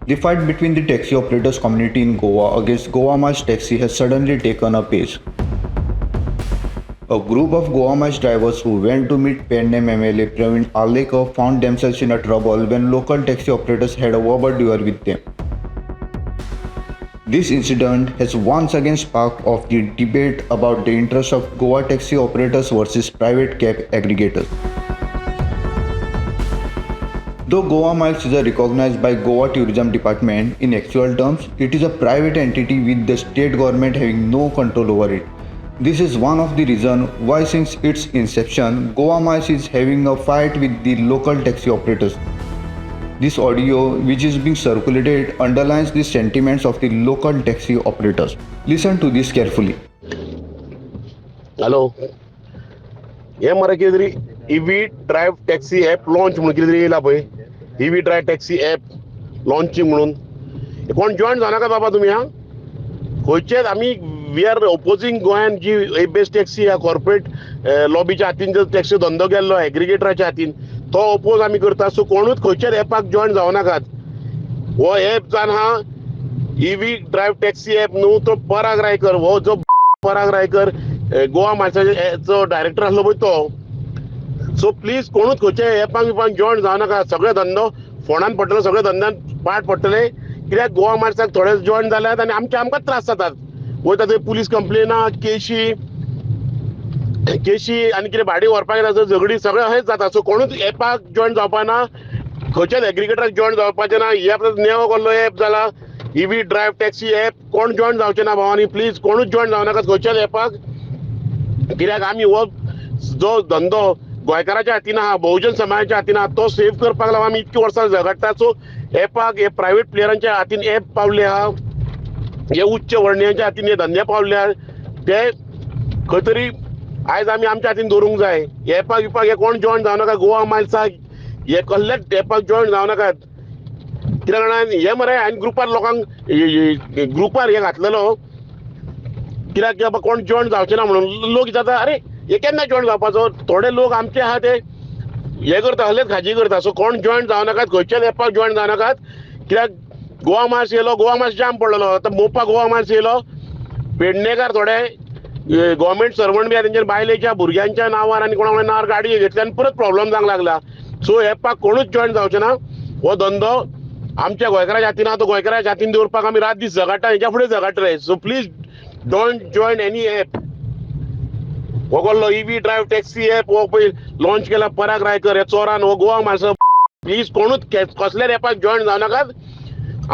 The fight between the taxi operators community in Goa against Goa Miles Taxi has suddenly taken a pace. A group of Goa Miles drivers who went to meet Pendem MLA Praveen Alekar found themselves in a trouble when local taxi operators had a verbal duel with them. This incident has once again sparked off the debate about the interests of Goa taxi operators versus private cab aggregators. Though Goa Miles is recognized by Goa Tourism Department, in actual terms, it is a private entity with the state government having no control over it. This is one of the reasons why since its inception, Goa Miles is having a fight with the local taxi operators. This audio, which is being circulated, underlines the sentiments of the local taxi operators. Listen to this carefully. Hello. हे मरे कितें तरी EV drive taxi app launch म्हणून कितें तरी येयला पळय. EV drive taxi app launching म्हणून कोण जॉइन जावं नाका बाबा तुमी. खंयचेच आमी वी आर ओपोजिंग गोंयान जी बेस्ट टॅक्सी ह्या कॉर्पोरेट लॉबीच्या हातीन जर टॅक्सी धंदो गेल्लो एग्रिगेटराच्या हातीन तो ओपोज आमी करता. सो कोणूच खंयच्याच ॲपाक जॉइन जावं नाकात. हो ॲप जावन हा EV ड्रायव्ह टॅक्सी ॲप न्हू तो पराग रायकर. हो जो पराग रायकर गोवा मार्साचो डायरेक्टर आसलो पळय तो. सो प्लीज कोणूच खंयच्या ॲपाक बिपाक जॉइन जावं नाका. सगळे धंदो फोंडान पडटलो, सगळे धंद्यान पाड पडटले. कित्याक गोवा मार्साक थोडे जॉइन जाल्यात आनी आमकांच त्रास जातात. वयता थंय पुलीस कंप्लेनां केशी आनी कितें भाडी व्हरपाक येता झगडी सगळें अशेंच जाता. सो कोणूच ॲपाक जॉइन जावपा ना, खंयच्याच एग्रिगेटराक जॉइन जावपाचें ना. ही ॲप नेवो कसलो ॲप जाला EV ड्रायव्ह टॅक्सी ॲप. कोण जॉइन जावचें ना भावानी. प्लीज कोणूच जॉइन जावं नाकात खंयच्याच ॲपाक. कित्याक आमी हो जो धंदो गोंयकाराच्या हातीन आहा, बहुजन समाजाच्या हातीन आहा, तो सेव्ह करपाक लागून आमी इतकी वर्सां झगडटा. सो ॲपाक हे प्रायवेट प्लेयरांच्या हातीन ॲप पावले आहा, हे उच्च वर्णीयांच्या हातीन हे धंदे पावले आहा. ते खंय तरी आयज आमी आमच्या हातीन दवरूंक जाय. ॲपाक बिपाक हे कोण जॉइन जावं नाका. गोवा मायल्साक हे कसलेच ॲपाक जॉइन जावं नाकात. कित्याक जाणां हे मरे हांवें ग्रुपार लोकांक ग्रुपार हे घातलेलो. कित्याक बाबा कोण जॉइन जावचे ना म्हणून. लोक जाता अरे हे केन्ना जॉइन जावपाचो. थोडे लोक आमचे आहा ते हे करता, हलेच खाजी करता. सो कोण जॉइन जावं नाकात, खंयच्याच ॲपाक जॉइन जावं नाकात. कित्याक गोवा मार्स येयलो, गोवा मार्स जाम पडलेलो. आतां मोपा गोवा मार्स येयलो. पेडणेकार थोडे गव्हर्मेंट सर्वंट बी आहा तेंच्या बायलेच्या भुरग्यांच्या नांवार आनी कोणा नांवार गाडी घेतली आनी परत प्रॉब्लेम जावंक लागला. सो ॲपाक कोणूच जॉइन जावचें ना. हो धंदो आमच्या गोंयकाराच्या हातीन आहा, तो गोंयकाराच्या हातीन दवरपाक आमी रात दीस झगडटा, हेच्या फुडें झगडटले. So please don't join any app. हो कसलो EV ड्रायव्ह टॅक्सी ॲप हो पळय लॉन्च केला पराग रायकर हे चोरान. हो गोवा मार्सा. प्लीज कोणूच कसल्याच ॲपाक जॉइन जावं नाकात.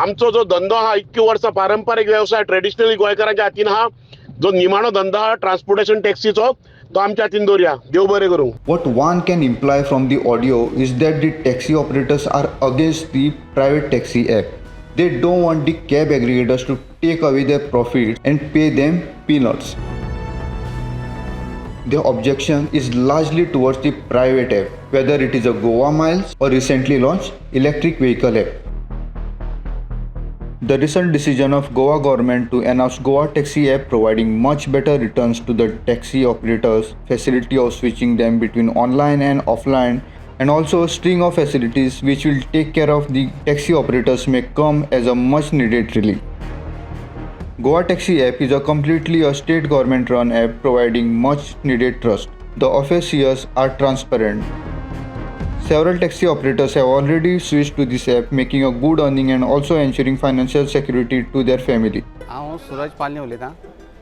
आमचो जो धंदो आहा इतकी वर्सां पारंपारीक व्यवसाय ट्रेडिशनली गोंयकाराच्या हातीन आहा, जो निमाणो धंदो आहा ट्रान्सपोर्टेशन टॅक्सीचो, तो आमच्या हातीन दवरया. देव बरें करूं. What one can imply from the audio is that the taxi operators are against the private taxi app. They don't want the cab aggregators to take away their profits and pay them peanuts. Their objection is largely towards the private app, whether it is a Goa Miles or recently launched electric vehicle app. The recent decision of Goa government to announce Goa Taxi app providing much better returns to the taxi operators, facility of switching them between online and offline, and also a string of facilities which will take care of the taxi operators may come as a much needed relief. Goa Taxi app is a completely a state government run app providing much needed trust. The officials are transparent. Several taxi operators have already switched to this app, making a good earning and also ensuring financial security to their family. हांव सूरज पालनी उलयतां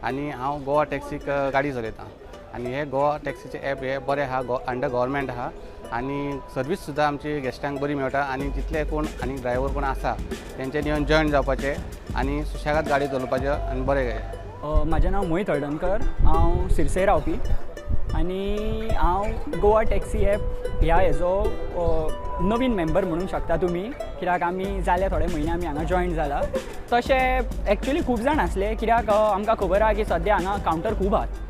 आनी हांव गोवा टॅक्सीक गाडी चलयतां. आनी हे Goa टॅक्सीचे app हे बरें आहा, अंडर गव्हर्मेंट आहा आनी सर्वीस सुद्दां आमची गेस्टांक बरी मेळटा. आनी जितले कोण आनी ड्रायव्हर कोण आसा तेंच्यांनी येवन जॉइन जावपाचे आनी सुशेगाद गाडी चलोवपाचें आनी बरें. म्हजें नांव मोहित हळदणकर. हांव सिरसे रावपी आनी हांव गोवा टॅक्सी ॲप ह्या हेजो नवीन मेंबर म्हणूंक शकता तुमी. कित्याक आमी जाले थोडे म्हयने आमी हांगा जॉइन जाला. तशें एक्चुली खूब जाण आसले, कित्याक आमकां खबर आहा की सद्या हांगा कावंटर खूब आहात.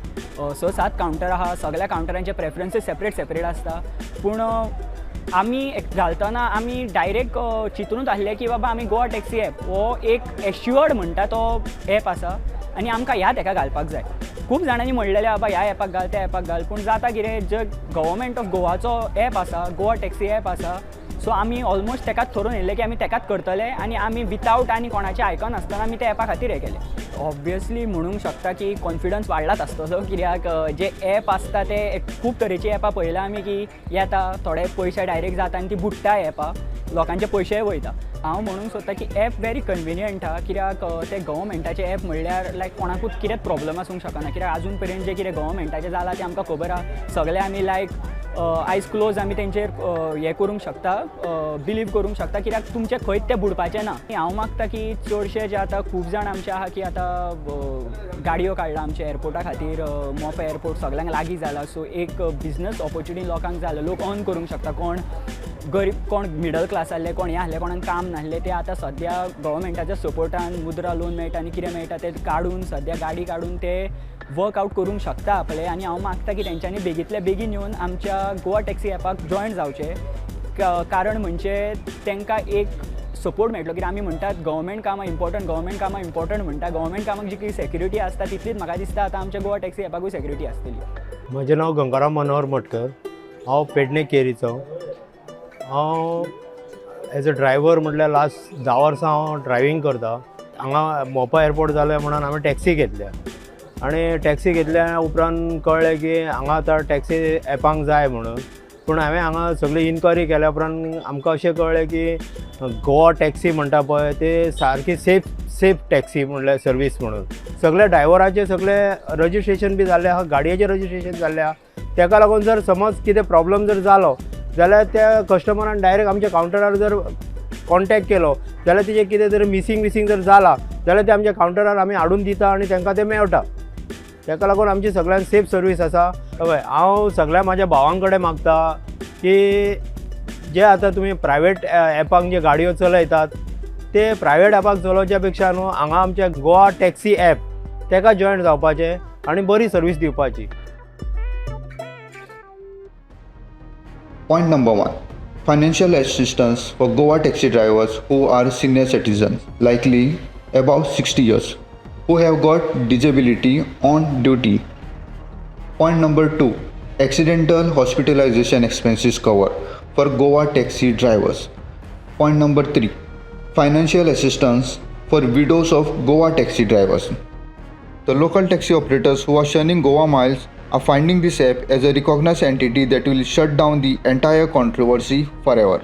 6-7 कावंटर आहा. सगळ्या कावंटरांचे प्रेफरन्सीस सेपरेट आसता. पूण आमी घालतना आमी डायरेक्ट चिंतूनच आसले की बाबा आमी गोवा टॅक्सी ॲप हो एक एश्युअर्ड म्हणटा तो ॲप आसा आनी आमकां ह्या ताका घालपाक जाय. खूब जाणांनी म्हणलेलें बाबा ह्या ॲपाक घाल त्या ॲपाक घाल. पूण जाता कितें, जो गव्हर्मेंट ऑफ गोवाचो ॲप आसा, गोवा टॅक्सी ॲप आसा, सो आमी ऑलमोस्ट तेकाच थरून येयल्ले की आमी तेकाच करतले आनी आमी विथआवट आनी कोणाचें आयकनासतना आमी त्या एपा खातीर हें केलें. ऑब्वियसली म्हणूंक शकता की कॉन्फिडन्स वाडलाच आसतलो, कित्याक जे एप आसता ते खूब तरेची एपां पळयला आमी की येता थोडे पयशे डायरेक्ट जाता आनी ती बुडटा एपां, लोकांचे पयशेय वयता. हांव म्हणूंक सोदता की एप व्हेरी कन्विनियंट आहा, कित्याक ते गव्हर्मेंटाचे एप म्हणल्यार लायक कोणाकूच कितेंच प्रॉब्लम आसूंक शकना, कित्याक आजून पर्यंत जे कितें गव्हर्मेंटाचें जालां तें आमकां खबर आहा. सगळे आमी लायक आयज क्लोज आमी तेंचेर हें करूंक शकता, बिलीव करूंक शकता, कित्याक तुमचें खंयच तें बुडपाचें ना. हांव मागता की चडशे जे आतां खूब जाण आमचे आहा की आतां गाडयो काडला आमच्या एअरपोर्टा खातीर, मोपा एअरपोर्ट सगळ्यांक लागीं जाला, सो एक बिजनस ऑपॉर्च्युनिटी लोकांक जालो, लोक अर्न करूंक शकता. कोण गरीब, कोण मिडल क्लास आहले, कोण हें आहले, कोणाक काम नाहले, ते आतां सद्या गव्हर्मेंटाच्या सपोर्टान मुद्रा लोन मेळटा आनी कितें मेळटा ते काडून सद्या गाडी काडून ते वर्कआउट करूंक शकता आपले. आनी हांव मागता की तेंच्यांनी बेगींतल्या बेगीन येवन आमच्या गोवा टॅक्सी एपाक जॉयन जावचे, कारण म्हणजे तांकां एक सपोर्ट मेळटलो. कित्याक आमी म्हणटात गव्हर्मेंट कामां इम्पॉर्टंट म्हणटा, गव्हर्मेंट कामाक जी कितें सेक्युरिटी आसता तितलीच म्हाका दिसता आतां आमच्या गोवा टॅक्सी एपाकूय सेक्युरिटी आसतली. म्हजें नांव गंगाराम मनोहर मटकर, हांव पेडणे केरीचो. हांव एज अ ड्रायव्हर म्हटल्यार लास्ट 10 वर्सां हांव ड्रायव्हींग करता. हांगा मोपा एअरपोर्ट जालें म्हणून हांवें टॅक्सी घेतल्या आनी टॅक्सी घेतल्या उपरांत कळ्ळें की हांगा आतां टॅक्सी एपांक जाय म्हणून. पूण हांवें हांगा सगळी इन्क्वायरी केल्या उपरांत आमकां अशें कळ्ळें की गोवा टॅक्सी म्हणटा पळय ते सारकी सेफ टॅक्सी म्हणल्यार सर्वीस म्हणून. सगळे ड्रायव्हराचें सगळें रजिस्ट्रेशन बी जाल्लें आहा, गाडयेचें रजिस्ट्रेशन जाल्लें आहा. ताका लागून जर समज कितें प्रॉब्लम जर जालो जाल्यार त्या कस्टमरान डायरेक्ट आमच्या कावंटरार जर कॉन्टॅक्ट केलो जाल्यार तेजें कितें जर मिसींग जर जाला जाल्यार ते आमच्या कावंटरार आमी हाडून दिता आनी तांकां तें मेळटा. ताका लागून आमची सगळ्यांत सेफ सर्वीस आसा. हय, हांव सगळ्या म्हाज्या भावां कडेन मागता की जे आतां तुमी प्रायवेट एपांक जे गाडयो चलयतात ते प्रायवेट एपाक चलोवच्या पेक्षा न्हू हांगा आमच्या गोवा टॅक्सी एप ताका जॉयन जावपाचें आनी बरी सर्वीस दिवपाची. Point number 1. Financial assistance for Goa taxi drivers who are senior citizens, likely above 60 years, who have got disability on duty. Point number 2. Accidental hospitalization expenses cover for Goa taxi drivers. Point number 3. Financial assistance for widows of Goa taxi drivers. The local taxi operators who are churning Goa miles are finding this app as a recognized entity that will shut down the entire controversy forever.